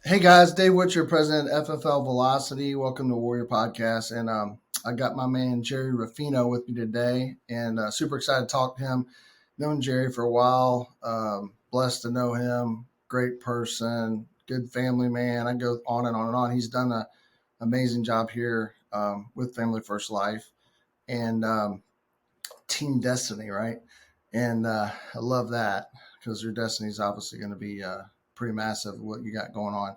Hey guys, Dave Whichard, president of FFL Velocity. Welcome to Warrior Podcast. And I got my man Gerry Ruffino with me today, and super excited to talk to him. Known Gerry for a while, blessed to know him. Great person, good family man. I go on and on and on. He's done an amazing job here with Family First Life and Team Destiny, right? And I love that because your destiny is obviously going to be pretty massive. What you got going on.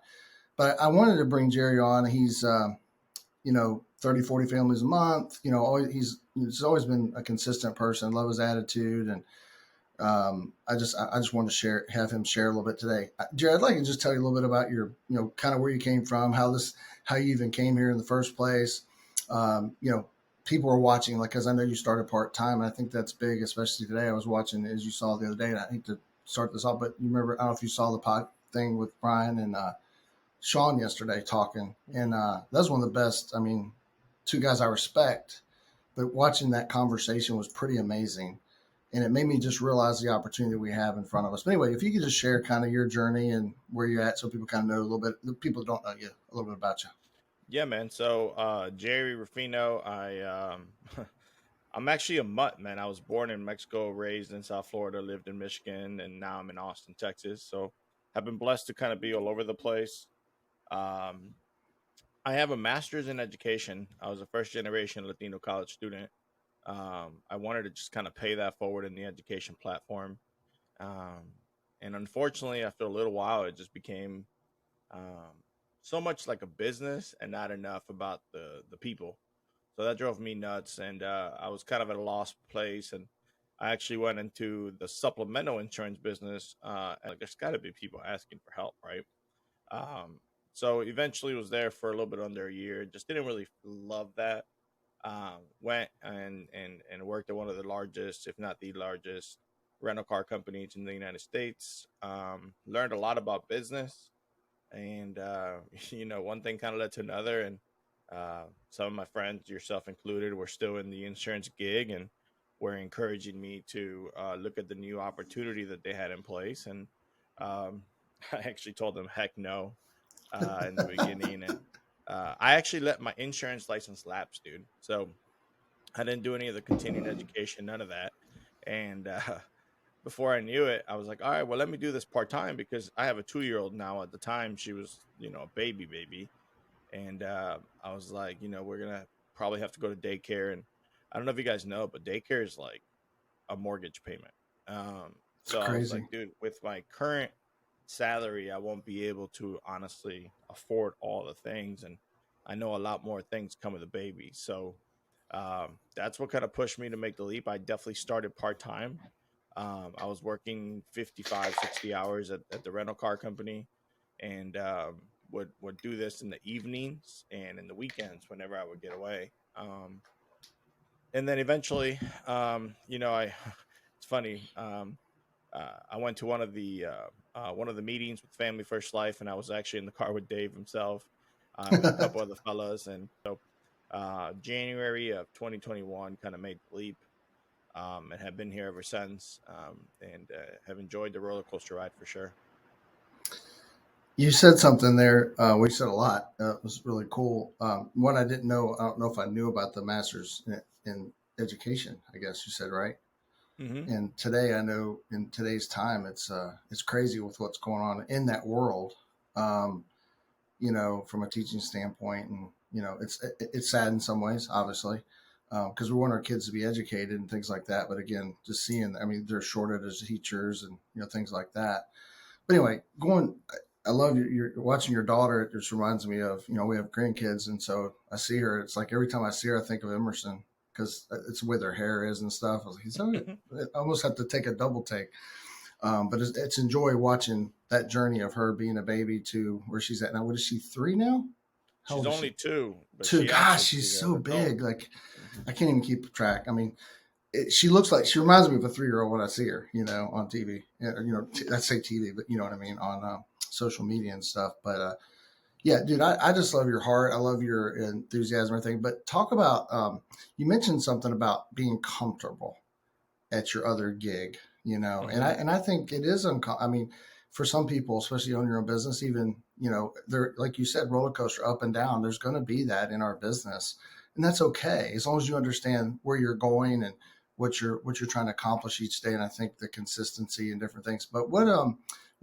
But I wanted to bring Gerry on. He's, 30, 40 families a month. He's always been a consistent person. Love his attitude. And I just wanted to have him share a little bit today. Gerry, I'd like to just tell you a little bit about your, kind of where you came from, how you even came here in the first place. People are watching, like, cause I know you started part-time, and I think that's big, especially today. I was watching, as you saw the other day, and I hate to start this off, but you remember, I don't know if you saw the pod thing with Brian and, Sean yesterday talking, and that's one of the best. I mean, two guys I respect, but watching that conversation was pretty amazing, and it made me just realize the opportunity we have in front of us. But anyway, if you could just share kind of your journey and where you're at, so people kind of know a little bit. The people that don't know you, a little bit about you. Yeah, man. So, Gerry Ruffino, I'm actually a mutt, man. I was born in Mexico, raised in South Florida, lived in Michigan, and now I'm in Austin, Texas. So, I've been blessed to kind of be all over the place. Um, I have a master's in education. I was a first generation Latino college student. I wanted to just kind of pay that forward in the education platform. Um, and unfortunately, after a little while, it just became um, so much like a business and not enough about the people. So that drove me nuts, and I was kind of at a lost place. And I actually went into the supplemental insurance business. And like, there's got to be people asking for help, right? Um, so eventually was there for a little bit under a year. Just didn't really love that. Went and worked at one of the largest, if not the largest, rental car companies in the United States. Learned a lot about business, and one thing kind of led to another, and some of my friends, yourself included, were still in the insurance gig and were encouraging me to look at the new opportunity that they had in place. And um, I actually told them heck no in the beginning. And I actually let my insurance license lapse, dude. So I didn't do any of the continuing education, none of that. And before I knew it, I was like, all right, well, let me do this part time because I have a 2 year old now. At the time, she was, a baby. And I was like, we're going to probably have to go to daycare. And I don't know if you guys know, but daycare is like a mortgage payment. It's So I was like, crazy. dude, with my current salary, I won't be able to honestly afford all the things. And I know a lot more things come with a baby. So that's what kind of pushed me to make the leap. I definitely started part time. I was working 55, 60 hours at the rental car company, and would do this in the evenings and in the weekends whenever I would get away. And then eventually, I it's funny. I went to one of the meetings with Family First Life, and I was actually in the car with Dave himself, with a couple other fellas, and so January of 2021 kind of made the leap, and have been here ever since, and have enjoyed the roller coaster ride for sure. You said something there. We said a lot. It was really cool. One I didn't know. I don't know if I knew about the masters in education. I guess you said right. Hmm. And today, I know in today's time, it's crazy with what's going on in that world. Um, from a teaching standpoint, and it's sad in some ways, obviously, because we want our kids to be educated and things like that. But again, just seeing, I mean, there's shortages of teachers and things like that. But anyway, I love you're watching your daughter. It just reminds me of, we have grandkids, and so I see her. It's like every time I see her, I think of Emerson because it's where their hair is and stuff. I was like, I almost have to take a double take. But it's enjoy watching that journey of her being a baby to where she's at now. What is she, 3 now? How She's old is she? only two, but 2. she Gosh, acts like she's so an adult. big. Like Hmm. I can't even keep track. I mean, she reminds me of a 3-year-old when I see her, on TV. I say TV, but you know what I mean, on social media and stuff. But yeah, dude, I just love your heart. I love your enthusiasm and everything. But talk about, you mentioned something about being comfortable at your other gig, and I Hmm. think it is I mean, for some people, especially on your own business, even there, like you said, roller coaster up and down. There's going to be that in our business, and that's okay as long as you understand where you're going and what you're trying to accomplish each day. And I think the consistency and different things. But what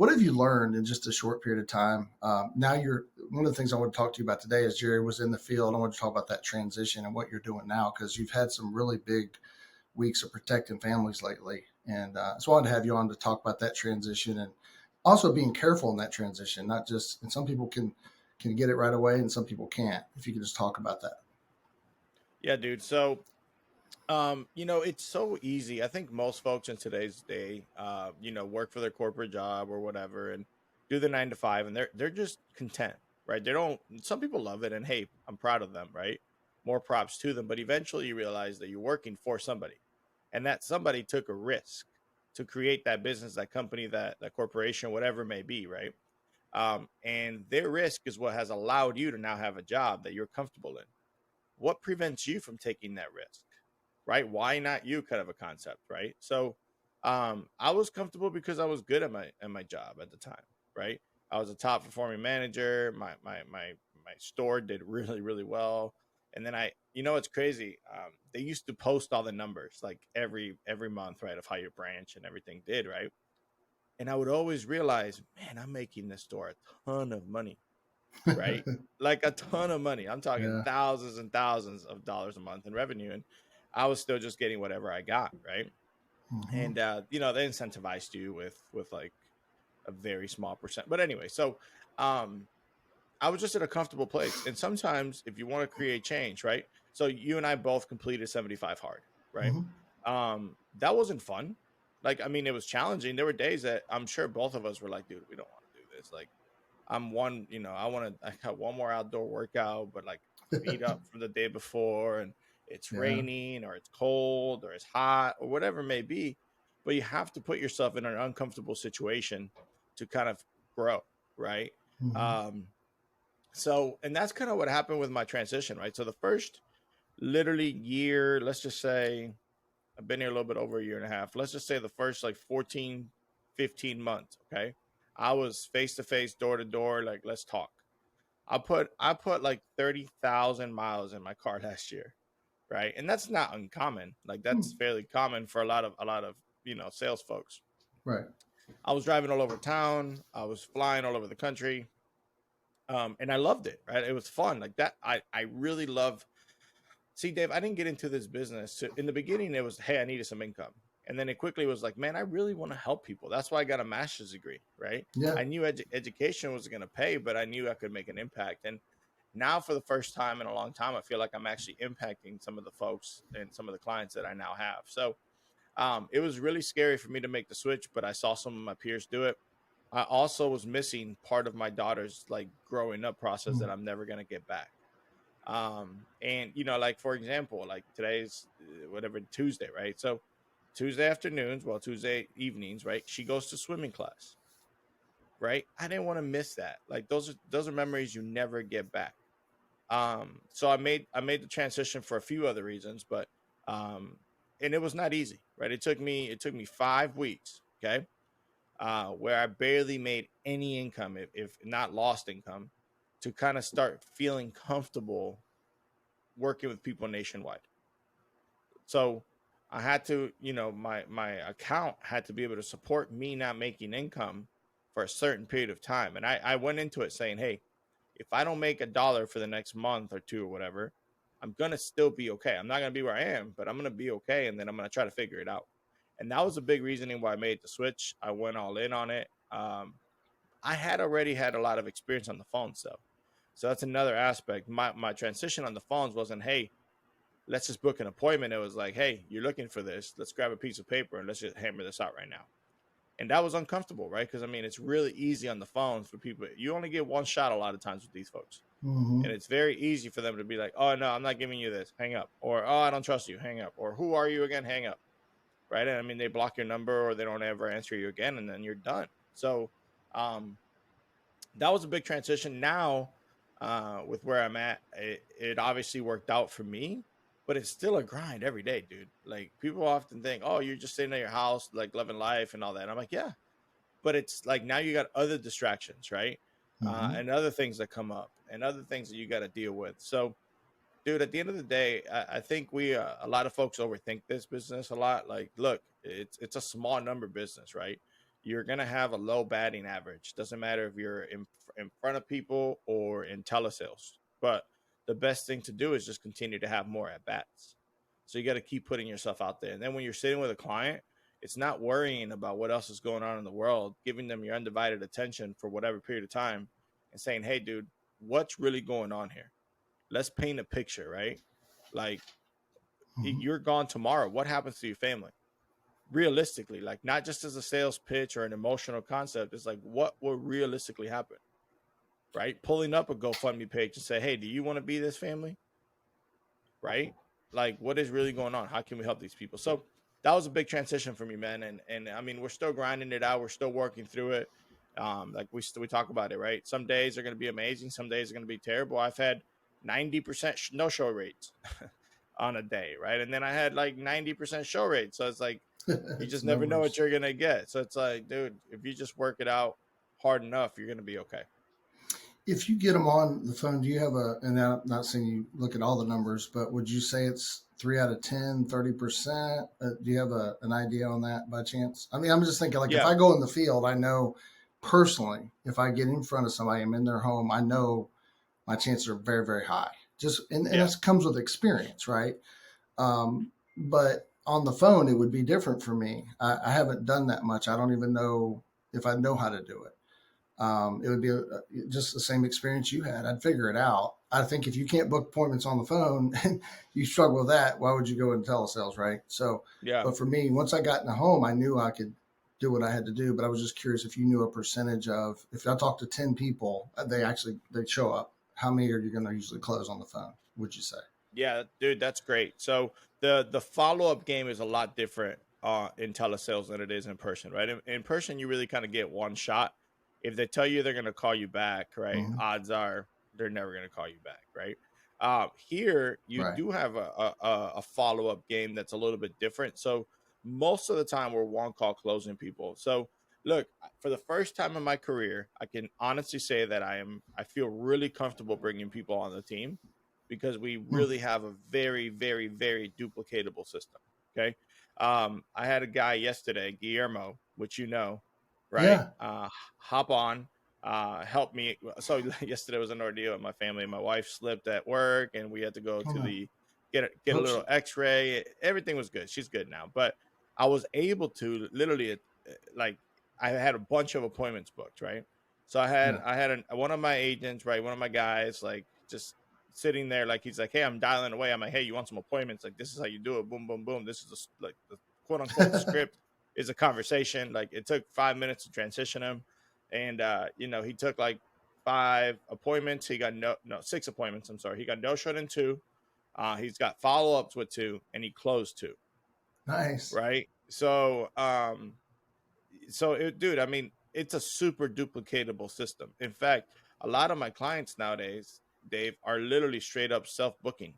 have you learned in just a short period of time? Now you're one of the things I want to talk to you about today is Gerry was in the field. I want to talk about that transition and what you're doing now because you've had some really big weeks of protecting families lately. And so I wanted to have you on to talk about that transition and also being careful in that transition, not just, and some people can get it right away and some people can't. If you could just talk about that. Yeah, dude. So, it's so easy. I think most folks in today's day, work for their corporate job or whatever and do the 9 to 5 and they're just content, right? They don't, some people love it and hey, I'm proud of them, right? More props to them. But eventually you realize that you're working for somebody and that somebody took a risk to create that business, that company, that corporation, whatever it may be, right? And their risk is what has allowed you to now have a job that you're comfortable in. What prevents you from taking that risk, right? Why not you, kind of a concept, right? So I was comfortable because I was good at my job at the time, right? I was a top performing manager. My store did really really well, and then it's crazy. They used to post all the numbers like every month, right, of how your branch and everything did, right? And I would always realize, man, I'm making this store a ton of money, right? Like a ton of money. I'm talking Yeah. thousands and thousands of dollars a month in revenue. And I was still just getting whatever I got, right? Mm-hmm. And they incentivized you with like a very small percent. But anyway, so um I was just at a comfortable place. And sometimes if you want to create change, right? So you and I both completed 75 hard, right? Mm-hmm. That wasn't fun. Like, I mean, it was challenging. There were days that I'm sure both of us were like, dude, we don't want to do this. Like, I got one more outdoor workout, but like beat up from the day before and it's Yeah. raining or it's cold or it's hot or whatever it may be. But you have to put yourself in an uncomfortable situation to kind of grow, right? Mm-hmm. Um, and that's kind of what happened with my transition, right? So the first literally year, let's just say I've been here a little bit over a year and a half. Let's just say the first like 14, 15 months, okay? I was face to face, door to door, like let's talk. I put like 30,000 miles in my car last year, right? And that's not uncommon. Like Hmm. that's fairly common for a lot of sales folks. Right. I was driving all over town. I was flying all over the country. And I loved it, right? It was fun. Like that I really love. See, Dave, I didn't get into this business. In the beginning, it was, hey, I needed some income. And then it quickly was like, man, I really want to help people. That's why I got a master's degree, right? Yeah. I knew education was going to pay, but I knew I could make an impact. And now, for the first time in a long time, I feel like I'm actually impacting some of the folks and some of the clients that I now have. So it was really scary for me to make the switch, but I saw some of my peers do it. I also was missing part of my daughter's like growing up process Mm. that I'm never going to get back. And like for example, like today's whatever Tuesday, right? So Tuesday afternoons, well, Tuesday evenings, right? She goes to swimming class, right? I didn't want to miss that. Like those are memories you never get back. So I made the transition for a few other reasons, but um and it was not easy, right? It took me 5 weeks, okay, where I barely made any income, if not lost income, to kind of start feeling comfortable working with people nationwide. So I had to, my account had to be able to support me not making income for a certain period of time. And I went into it saying, hey, if I don't make $1 for the next month or two or whatever, I'm gonna still be okay. I'm not gonna be where I am, but I'm gonna be okay, and then I'm gonna try to figure it out. And that was a big reasoning why I made the switch. I went all in on it. I had already had a lot of experience on the phones though. So that's another aspect. My transition on the phones wasn't, hey, let's just book an appointment. It was like, hey, you're looking for this. Let's grab a piece of paper and let's just hammer this out right now. And that was uncomfortable, right? Because I mean, it's really easy on the phones for people. You only get one shot a lot of times with these folks. Mm-hmm. And it's very easy for them to be like, oh, no, I'm not giving you this. Hang up. Or, oh, I don't trust you. Hang up. Or, who are you again? Hang up. Right. And I mean, they block your number or they don't ever answer you again and then you're done. So, um, that was a big transition. Now, with where I'm at, it obviously worked out for me, but it's still a grind every day, dude. Like people often think, oh, you're just sitting at your house, like living life and all that. And I'm like, yeah, but it's like now you got other distractions, right? Mm-hmm. and other things that come up and other things that you got to deal with. So, dude, at the end of the day, I think a lot of folks overthink this business a lot. Like, look, it's a small number business, right? You're gonna have a low batting average. Doesn't matter if you're in front of people or in telesales. But the best thing to do is just continue to have more at bats. So you got to keep putting yourself out there. And then when you're sitting with a client, it's not worrying about what else is going on in the world, giving them your undivided attention for whatever period of time, and saying, "Hey, dude, what's really going on here? Let's paint a picture, right? Like, Mm-hmm. you're gone tomorrow. What happens to your family? Realistically, like, not just as a sales pitch or an emotional concept. It's like, what will realistically happen, right? Pulling up a GoFundMe page and say, hey, do you want to be this family? Right? Like, what is really going on? How can we help these people? So that was a big transition for me, man. And I mean, we're still grinding it out. We're still working through it. Like we talk about it, right? Some days are going to be amazing. Some days are going to be terrible. I've had 90% no show rates on a day, right? And then I had like 90% show rate. So it's like, you It's just never know what numbers. you're going to get. So it's like, dude, if you just work it out hard enough, you're going to be okay. If you get them on the phone, do you have and I'm not saying you look at all the numbers, but would you say it's 3 out of 10, 30%? Do you have an idea on that by chance? I mean, I'm just thinking like if Yeah. I go in the field, I know personally, if I get in front of somebody, I'm in their home, I know my chances are very, very high. And Yeah. that comes with experience, right? But on the phone, it would be different for me. I haven't done that much. I don't even know if I know how to do it. It would be just the same experience you had. I'd figure it out. I think if you can't book appointments on the phone and you struggle with that, why would you go into telesales, right? So, Yeah. but for me, once I got in the home, I knew I could do what I had to do. But I was just curious if you knew a percentage of if I talk to 10 people, they show up. How many are you going to usually close on the phone? Would you say? Yeah, dude, that's great. So the follow up game is a lot different in telesales than it is in person, right? In person, you really kind of get one shot. If they tell you they're going to call you back, right? Mm-hmm. Odds are they're never going to call you back, right? Here, you Right. do have a follow up game that's a little bit different. So most of the time, we're one call closing people. So look, for the first time in my career, I can honestly say that I feel really comfortable bringing people on the team because we Mm. really have a very, very, very duplicatable system. Okay. I had a guy yesterday, Guillermo, which you know, right? Yeah. Hop on, help me. So yesterday was an ordeal. My family, my wife slipped at work, and we had to go Oh to no. the get a Oops. little X-ray. Everything was good. She's good now, but I was able to literally like I had a bunch of appointments booked, right? So Yeah. I had one of my agents, right, one of my guys, like just sitting there, like he's like, "Hey, I'm dialing away." I'm like, "Hey, you want some appointments? Like this is how you do it. Boom, boom, boom. This is like the quote unquote script is a conversation. Like it took 5 minutes to transition him, and he took like 5 appointments. He got no 6 appointments. I'm sorry, he got no showed in 2. He's got follow ups with 2, and he closed 2. Nice. Right. Dude, I mean, it's a super duplicatable system. In fact, a lot of my clients nowadays, Dave, are literally straight up self booking,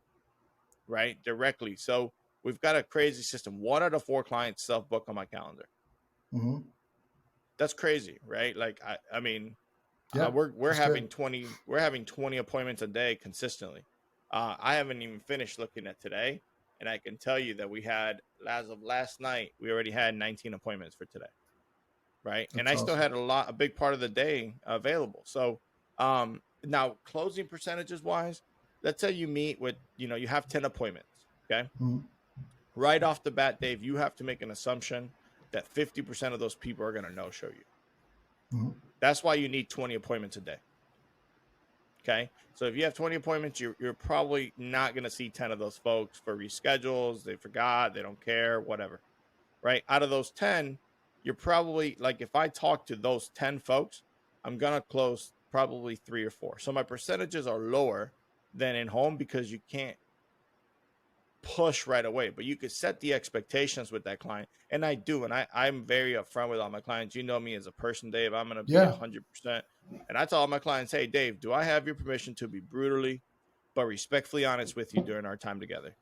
right? Directly. So we've got a crazy system. 1 out of 4 clients self book on my calendar. Mm-hmm. That's crazy, right? Like, I mean, Yeah. we're That's good. having 20 appointments a day consistently. I haven't even finished looking at today, and I can tell you that we had, as of last night, we already had 19 appointments for today. Right? And That's I still awesome. had a big part of the day available. So now closing percentages wise, let's say you meet with, you have 10 appointments. Okay. Mm-hmm. Right off the bat, Dave, you have to make an assumption that 50% of those people are going to no show you. Mm-hmm. That's why you need 20 appointments a day. Okay. So if you have 20 appointments, you're probably not going to see 10 of those folks for reschedules. They forgot, they don't care, whatever. Right? Out of those 10, you're probably like, if I talk to those 10 folks, I'm going to close probably 3 or 4. So my percentages are lower than in home because you can't push right away, but you could set the expectations with that client. And I do. And I'm very upfront with all my clients. You know me as a person, Dave. I'm going to be Yeah. 100%. And I tell all my clients, hey, Dave, do I have your permission to be brutally but respectfully honest with you during our time together?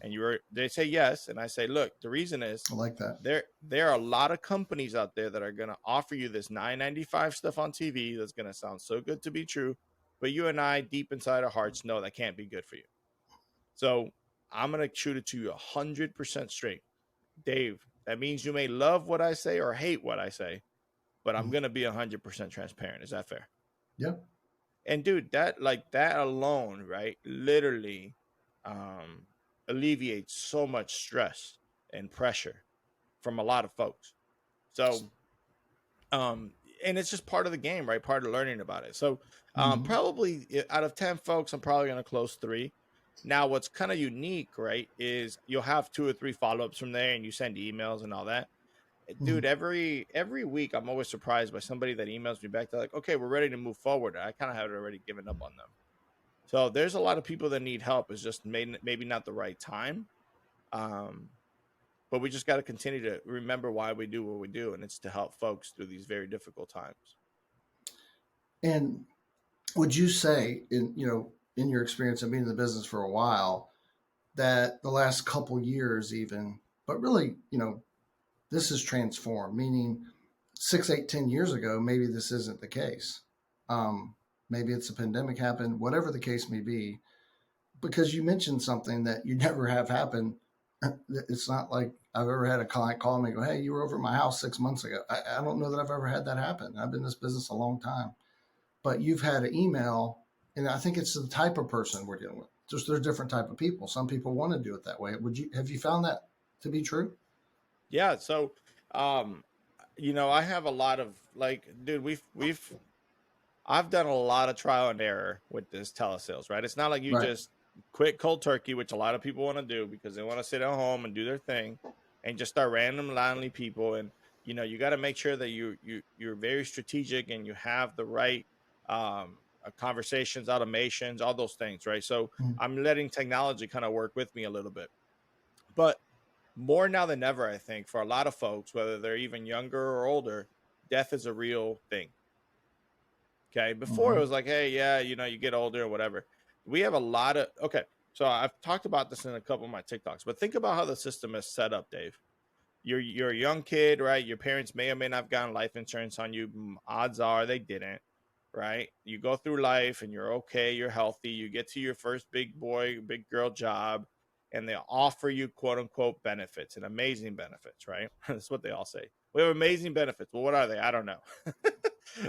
And they say yes, and I say, look, the reason is I like that. there are a lot of companies out there that are going to offer you this $9.95 stuff on TV that's going to sound so good to be true, but you and I, deep inside our hearts, know that can't be good for you. So I'm going to shoot it to you 100% straight, Dave. That means you may love what I say or hate what I say, but I'm Mm. going to be 100% transparent. Is that fair? Yeah. And dude, that alone, right, literally um alleviates so much stress and pressure from a lot of folks. So um and it's just part of the game, right? Part of learning about it. So Mm. probably out of 10 folks, I'm probably going to close 3. Now what's kind of unique, right, is you'll have 2 or 3 follow-ups from there, and you send emails and all that. Dude, Mm. every week I'm always surprised by somebody that emails me back. They're like, okay, we're ready to move forward. I kind of had already given up on them. So there's a lot of people that need help. It's just maybe not the right time. Um, but we just got to continue to remember why we do what we do, and it's to help folks through these very difficult times. And would you say, in your experience of being in the business for a while, that the last couple years, even, but really, this is transformed? Meaning, 6, 8, 10 years ago, maybe this isn't the case. Maybe it's a pandemic happened, whatever the case may be. Because you mentioned something that you never have happen. It's not like I've ever had a client call me and go, "Hey, you were over at my house 6 months ago." I don't know that I've ever had that happen. I've been in this business a long time, but you've had an email, and I think it's the type of person we're dealing with. Just there's different type of people. Some people want to do it that way. Have you found that to be true? Yeah. So, um, I have a lot of dude, I've done a lot of trial and error with this telesales, right? It's not like you Right. just quit cold turkey, which a lot of people want to do because they want to sit at home and do their thing and just start randomly people. And you got to make sure that you're very strategic and you have the right conversations, automations, all those things, right? So Mm-hmm. I'm letting technology kind of work with me a little bit. But more now than ever, I think for a lot of folks, whether they're even younger or older, death is a real thing. Okay. Before it Mm-hmm. was like, hey, yeah, you get older or whatever. We have a lot of, okay. So I've talked about this in a couple of my TikToks, but think about how the system is set up, Dave. You're a young kid, right? Your parents may or may not have gotten life insurance on you. Odds are they didn't, right? You go through life and you're okay, you're healthy. You get to your first big boy, big girl job, and they offer you quote unquote benefits and amazing benefits, right? That's what they all say. We have amazing benefits. Well, what are they? I don't know.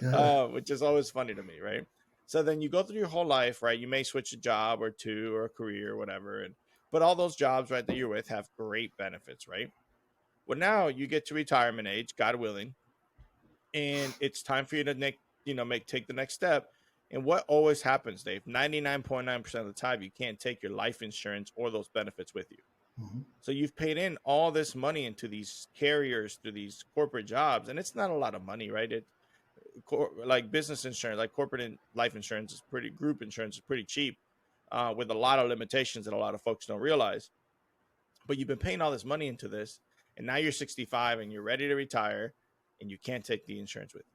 Yeah. Which is always funny to me, right? So then you go through your whole life, right? You may switch a job or two or a career or whatever, but all those jobs, right, that you're with have great benefits, right? Well, now you get to retirement age, God willing, and it's time for you to take the next step. And what always happens, Dave? 99.9% of the time, you can't take your life insurance or those benefits with you. Mm-hmm. So you've paid in all this money into these carriers through these corporate jobs, and it's not a lot of money, right? Like business insurance, like corporate life insurance is pretty, group insurance is pretty cheap, with a lot of limitations that a lot of folks don't realize. But you've been paying all this money into this, and now you're 65 and you're ready to retire, and you can't take the insurance with you.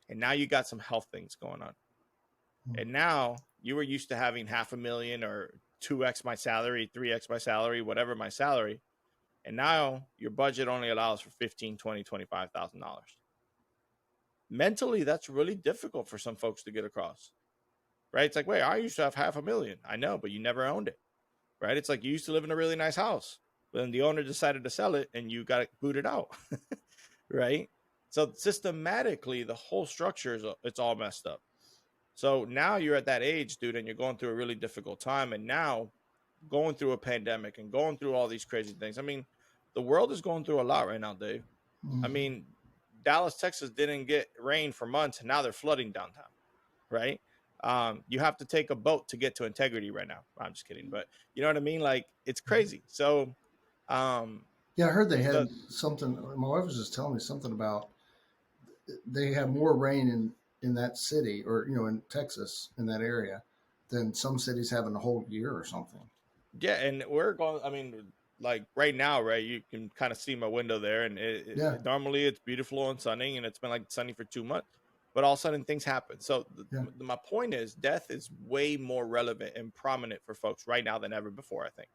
And now you got some health things going on. And now you were used to having $500,000 or 2x my salary, 3x my salary, whatever my salary. And now your budget only allows for 15, 20, $25,000. Mentally, that's really difficult for some folks to get across, right? It's like, wait, I used to have $500,000. I know, but you never owned it, right? It's like you used to live in a really nice house, but then the owner decided to sell it and you got it booted out, right? So systematically, the whole structure it's all messed up. So now you're at that age, dude, and you're going through a really difficult time. And now going through a pandemic and going through all these crazy things. I mean, the world is going through a lot right now, Dave. I Mm-hmm. mean, Dallas, Texas didn't get rain for months, and now they're flooding downtown, right? You have to take a boat to get to Integrity right now. I'm just kidding, but you know what I mean? Like it's crazy. So, um, Yeah, I heard they the had something. My wife was just telling me something about they have more rain in that city, or in Texas, in that area, than some cities have in a whole year or something. Yeah, and we're going. I mean, like right now, right? You can kind of see my window there, and Yeah. normally it's beautiful and sunny, and it's been like sunny for 2 months. But all of a sudden, things happen. So Yeah. my point is, death is way more relevant and prominent for folks right now than ever before. I think.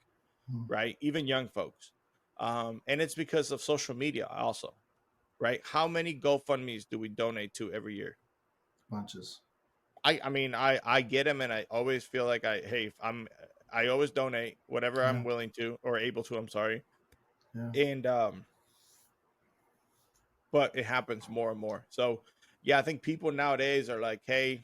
Mm. right? Even young folks. And it's because of social media also, right? How many GoFundMe's do we donate to every year? Bunches. I mean, I get them, and I always feel like hey, if I always donate whatever Yeah. I'm willing to or able to. I'm sorry, Yeah. and but it happens more and more. So yeah, I think people nowadays are like, hey,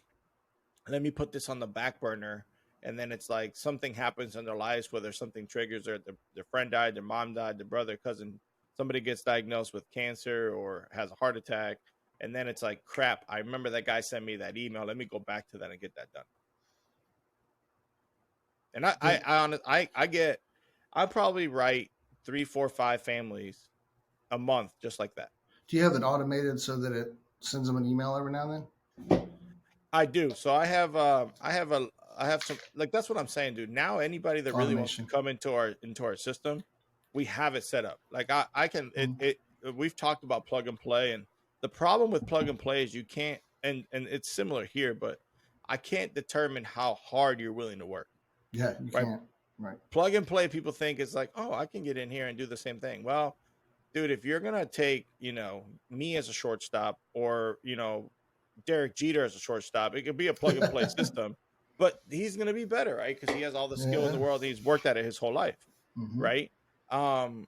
let me put this on the back burner. And then it's like something happens in their lives, whether something triggers or their friend died, their mom died, their brother, cousin, somebody gets diagnosed with cancer or has a heart attack. And then it's like, crap, I remember that guy sent me that email. Let me go back to that and get that done. And Do, I get, I probably write 3, 4, 5 families a month just like that. do you have it automated so that it sends them an email every now and then? I do. So I have some, like, that's what I'm saying, dude. Now anybody that really wants to Automation. come into our system, we have it set up. Like I can Mm. it we've talked about plug and play, and the problem with plug and play is you can't, and it's similar here, but I can't determine how hard you're willing to work. Yeah, you Right? can't. Right. Plug and play, people think it's like, oh, I can get in here and do the same thing. Well, dude, if you're gonna take, me as a shortstop, or Derek Jeter as a shortstop, it could be a plug and play system, but he's gonna be better, right? Because he has all the skill in the Yeah. world. And he's worked at it his whole life, Mm-hmm. right? Um,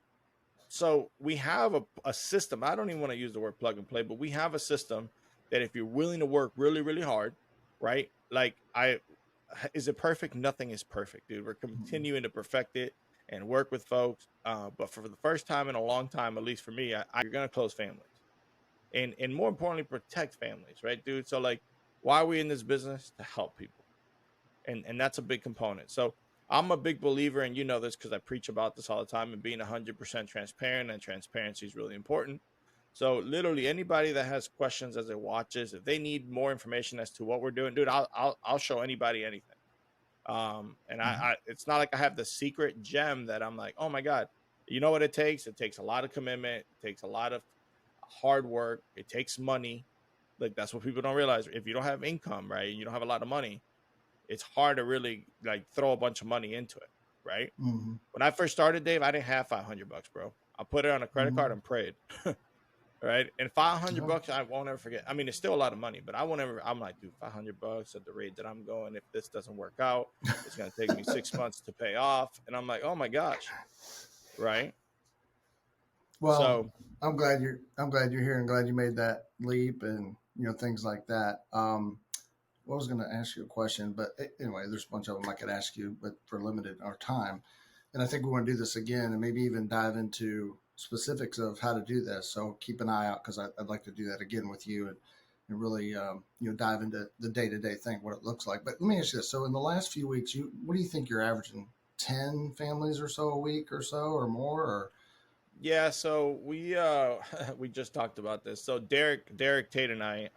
so we have a system. I don't even want to use the word plug and play, but we have a system that if you're willing to work really, really hard, right? Like is it perfect? Nothing is perfect, dude. We're continuing to perfect it and work with folks. But for the first time in a long time, at least for me, you're gonna close families, and more importantly, protect families, right, dude? So like, why are we in this business? To help people, and that's a big component. So I'm a big believer, and you know this because I preach about this all the time, and being 100% transparent, and transparency is really important. So literally anybody that has questions as it watches, if they need more information as to what we're doing, dude, I'll show anybody anything. And Mm-hmm. it's not like I have the secret gem that I'm like, oh my god, you know what it takes? It takes a lot of commitment, it takes a lot of hard work, it takes money. Like, that's what people don't realize. If you don't have income, right, and you don't have a lot of money, it's hard to really like throw a bunch of money into it, right? Mm-hmm. When I first started, Dave, I didn't have $500, bro. I put it on a credit Mm-hmm. card and prayed. Right? And 500 Yeah. bucks, I won't ever forget. I mean, it's still a lot of money, but I won't ever. I'm like, dude, 500 bucks at the rate that I'm going. If this doesn't work out, it's gonna take me 6 months to pay off. And I'm like, oh my gosh, right? Well, So I'm glad you're here and glad you made that leap and things like that. I was going to ask you a question, but anyway, there's a bunch of them I could ask you, but for limited our time, and I think we want to do this again and maybe even dive into specifics of how to do this. So keep an eye out because I'd like to do that again with you and really dive into the day to day thing, what it looks like. But let me ask you this: so in the last few weeks, what do you think you're averaging? 10 families or so a week or so or more? Or yeah, so we we just talked about this. So Derek Tate and I,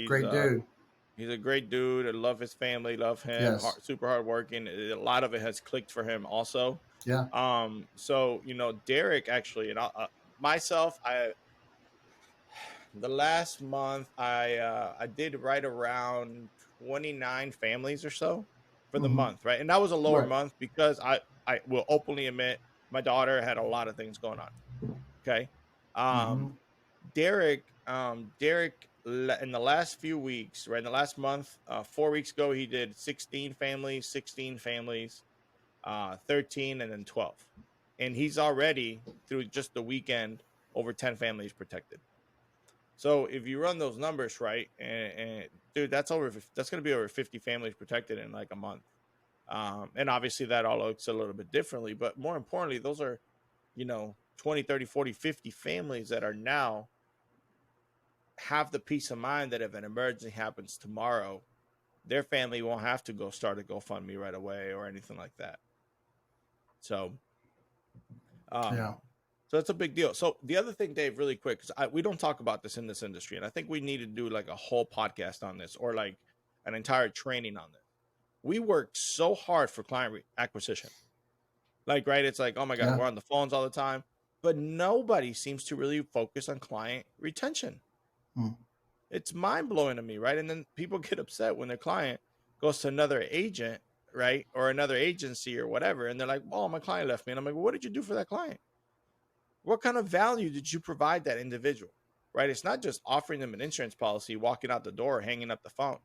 great dude. he's a great dude. I love his family, love him. Yes. Super hard working. A lot of it has clicked for him also. Yeah. So Derek actually, and myself, the last month I did right around 29 families or so for the Mm-hmm. month, right? And that was a lower Right. month because I will openly admit my daughter had a lot of things going on. Okay. Mm-hmm. Um Derek in the last few weeks, right? In the last month, 4 weeks ago, he did 16 families, 13, and then 12. And he's already through just the weekend over 10 families protected. So if you run those numbers right, and dude, that's going to be over 50 families protected in like a month. And obviously that all looks a little bit differently, but more importantly, those are, 20, 30, 40, 50 families that are now have the peace of mind that if an emergency happens tomorrow, their family won't have to go start a GoFundMe right away or anything like that. So, Yeah. um, so it's a big deal. So the other thing, Dave, really quick, because we don't talk about this in this industry, and I think we need to do like a whole podcast on this or like an entire training on this. We work so hard for client acquisition. Like, right? It's like, oh my God, Yeah. we're on the phones all the time, but nobody seems to really focus on client retention. Mm. It's mind blowing to me, right? And then people get upset when their client goes to another agent right? Or another agency or whatever. And they're like, oh, my client left me. And I'm like, well, what did you do for that client? What kind of value did you provide that individual? Right? It's not just offering them an insurance policy, walking out the door, hanging up the phone.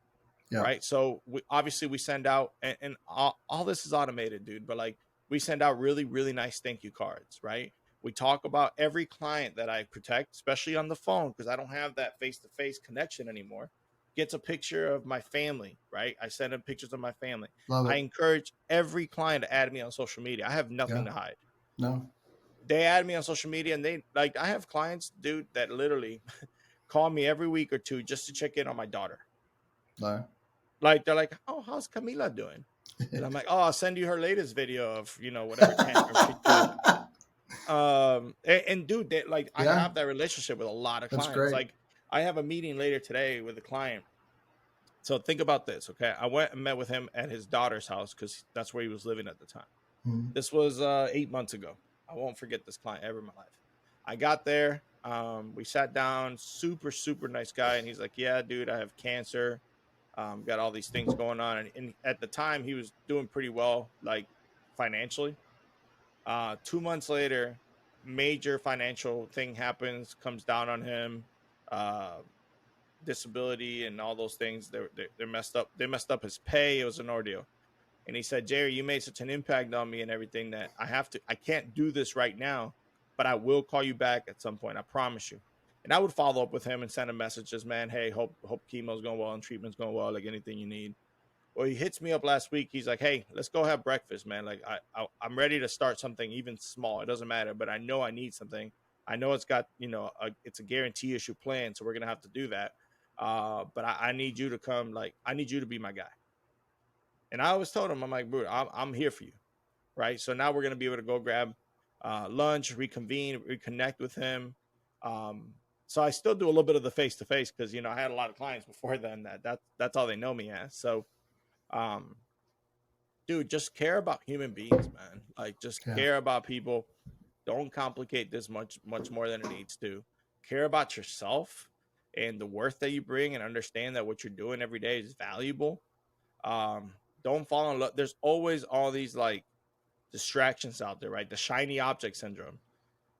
Yeah. Right. So obviously we send out, and all this is automated, dude, but like we send out really, really nice thank you cards. Right. We talk about every client that I protect, especially on the phone, because I don't have that face-to-face connection anymore. Gets a picture of my family. Right. I send them pictures of my family. Love I it. encourage every client to add me on social media. I have Yeah. nothing to hide. No. They add me on social media, and they like, I have clients, dude, that literally call me every week or two just to check in on my daughter. No. Like, they're like, oh, how's Camila doing? And I'm like, oh, I'll send you her latest video of, whatever tantrum she threw. And dude, like, I Yeah. have that relationship with a lot of That's clients. great. Like, I have a meeting later today with a client. So think about this, okay? I went and met with him at his daughter's house because that's where he was living at the time. Mhm. This was 8 months ago. I won't forget this client ever in my life. I got there. We sat down. Super, super nice guy. And he's like, yeah, dude, I have cancer. Got all these things going on. And at the time, he was doing pretty well, like financially. 2 months later, major financial thing happens, comes down on him. Uh, Disability and all those things. They're messed up. They messed up his pay. It was an ordeal. And he said, Jerry, you made such an impact on me and everything that I can't do this right now, but I will call you back at some point. I promise you. And I would follow up with him and send him messages, man. Hey, hope chemo's going well and treatment's going well. Like anything you need. Well, he hits me up last week. He's like, hey, let's go have breakfast, man. Like I'm ready to start something even small. It doesn't matter, but I know I need something. I know it's got, it's a guarantee issue plan. So we're going to have to do that. But I need you to come. Like, I need you to be my guy. And I always told him, I'm like, bro, I'm here for you. Right. So now we're going to be able to go grab lunch, reconvene, reconnect with him. So I still do a little bit of the face to face because, I had a lot of clients before then that's all they know me as. So, um, dude, just care about human beings, man. Like, just Yeah. care about people. Don't complicate this much more than it needs to. Care about yourself and the worth that you bring, and understand that what you're doing every day is valuable. Um, don't fall in love. There's always all these like distractions out there, right? The shiny object syndrome,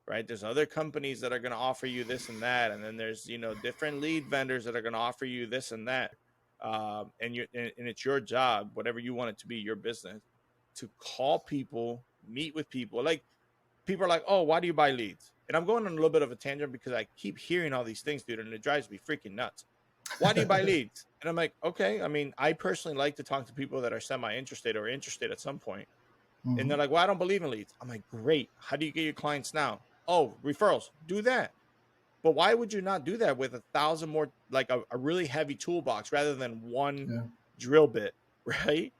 right? There's other companies that are going to offer you this and that, and then there's different lead vendors that are going to offer you this and that. And it's your job, whatever you want it to be, your business, to call people, meet with people. Like, people are like, oh, why do you buy leads? And I'm going on a little bit of a tangent because I keep hearing all these things, dude, and it drives me freaking nuts. Why do you buy leads? And I'm like, okay. I mean, I personally like to talk to people that are semi-interested or interested at some point. And Mm-hmm. they're like, well, I don't believe in leads. I'm like, great. How do you get your clients now? Oh, referrals. Do that. But why would you not do that with 1,000 more, like a really heavy toolbox rather than one Yeah. drill bit, right?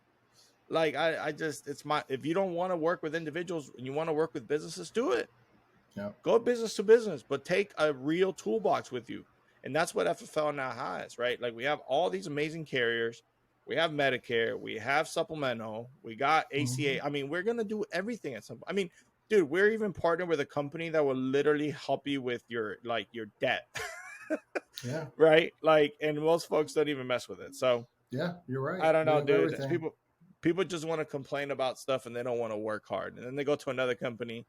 Like, I just, if you don't want to work with individuals and you want to work with businesses, do it. Yeah. Go business to business, but take a real toolbox with you. And that's what FFL now has, right? Like, we have all these amazing carriers. We have Medicare. We have supplemental. We got Mm-hmm. ACA. I mean, we're going to do everything at some point. I mean, dude, we're even partnered with a company that will literally help you with your debt. Yeah. Right? Like, and most folks don't even mess with it. So Yeah. You're right. I don't We know, have dude. everything. People just want to complain about stuff and they don't want to work hard. And then they go to another company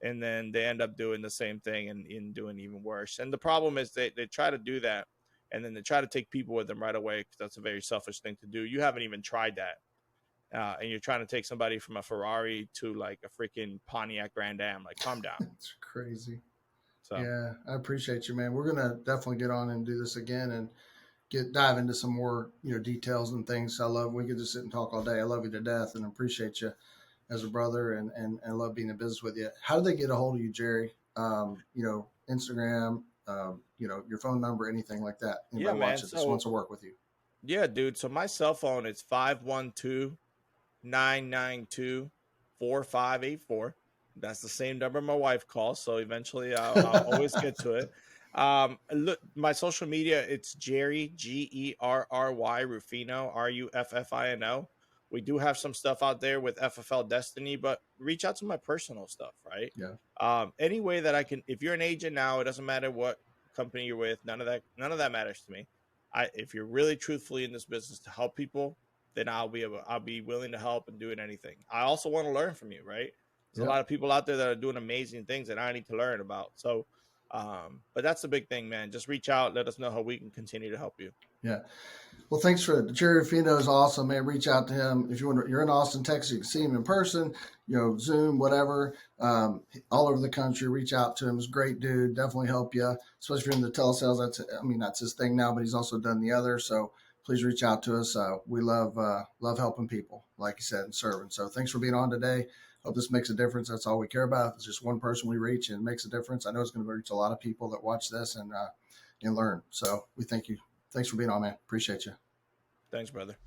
and then they end up doing the same thing and in doing even worse. And the problem is they try to do that and then they try to take people with them right away because that's a very selfish thing to do. You haven't even tried that. And you're trying to take somebody from a Ferrari to like a freaking Pontiac Grand Am. Like, calm down. It's crazy. So, Yeah. I appreciate you, man. We're going to definitely get on and do this again and dive into some more, details and things. We could just sit and talk all day. I love you to death and appreciate you as a brother and love being in business with you. How do they get a hold of you, Jerry? Instagram, your phone number, anything like that. yeah, Anybody man. watching this wants So, to work with you. yeah, dude. So, my cell phone is 512-992-4584. That's the same number my wife calls. So eventually I'll always get to it. Look, my social media, it's Gerry, Gerry Ruffino, Ruffino. We do have some stuff out there with FFL Destiny, but reach out to my personal stuff, right? Yeah. Any way that I can, if you're an agent now, it doesn't matter what company you're with. None of that matters to me. If you're really truthfully in this business to help people, then I'll be willing to help and do it anything. I also want to learn from you, right? There's a Yep. lot of people out there that are doing amazing things that I need to learn about. So, but that's the big thing, man. Just reach out, let us know how we can continue to help you. Yeah. Well, thanks for Gerry Ruffino is awesome, man. Reach out to him if you want. You're in Austin, Texas. You can see him in person. Zoom, whatever. All over the country. Reach out to him. He's a great dude. Definitely help you, especially if you're in the telesales. That's his thing now, but he's also done the other. So please reach out to us. We love helping people, like you said, and serving. So thanks for being on today. Hope this makes a difference. That's all we care about. If it's just one person we reach and it makes a difference, I know it's going to reach a lot of people that watch this and learn. So we thank you. Thanks for being on, man. Appreciate you. Thanks, brother.